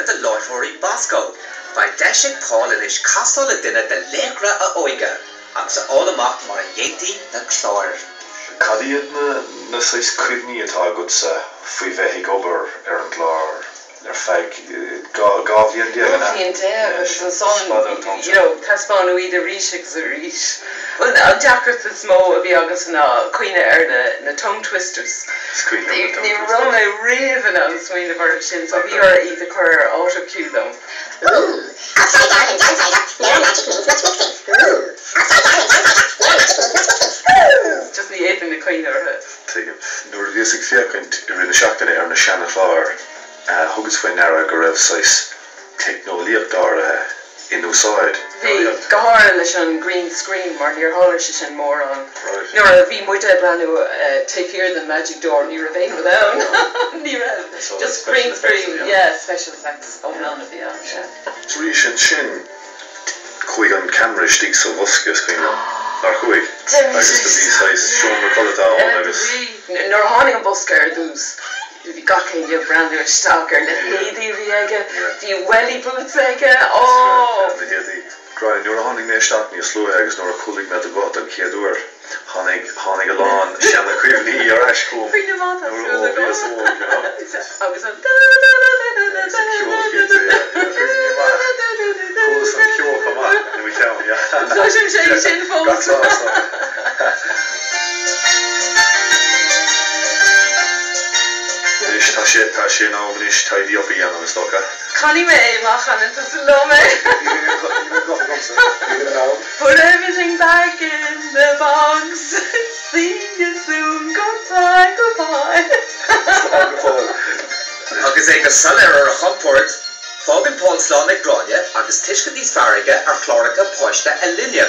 de Chiarraí Boscó, by Chiarraí Paul is castle a dinner de legra a oiga, agus all amach mar a yéti na gclár. Cadiad na sais cuimhin atá go sa faoi bheith gobar an gclár feig gábhíon déag na. Gábhíon déag agus an son, you know, taspáin uí de ríis agus a ríis. Well, an deacrat is mó a bhí agus na cuine na tongue twisters. Ní rum é riamhan an smaoine bhar sin, so bhí ar iad a chur autocue them. Ooh, upside down and downside up, mirror magic means much mixing. Ooh, upside down and downside up, mirror magic means much mixing. Just ní éan na cuine ar it. Nuair a bhíos ag fiacant ar na seachtaine ar na seanna chlár, thugus faoin nara go raibh sais technoliacht dáirithe in úsáid. Bhí gclár leis an green screen mar níor tháilir sé sin mór an. Nuair a bhí muide breanú take here the magic door ní raibh éon without. Ní raibh. Just green screen, yeah, special effects ó nán a bhí an. Trí sin chuig an camera stig sa bhoscas chuoine ar chuig. Agus do bhí sais Sean McCullough agus. Nuair a tháinig an Boscó ar dús. Bhí gacéin le brandú stalker na héadí bhí aige, bhí welly boots aige, Gráinne nuair a tháinig mé isteach níos slua agus nuair a chuaigh me do bot an céadúir tháinig a lán seanna cuimhní ar eis chum. Bhí na mata Nuair a bhí as óg, agus an Chus an ceoch amach, na bhí ceann, yeah. Tá sin sé sin fós. Tá sé ná is taidí op í agus tócha. Connie me machchan into Salome. Put everything back in the box. See you soon. Goodbye, goodbye. Agus ag a san ar a chumport, fágan Paul Gráinne agus tuisce níos farige ar chláracha poiste a linne.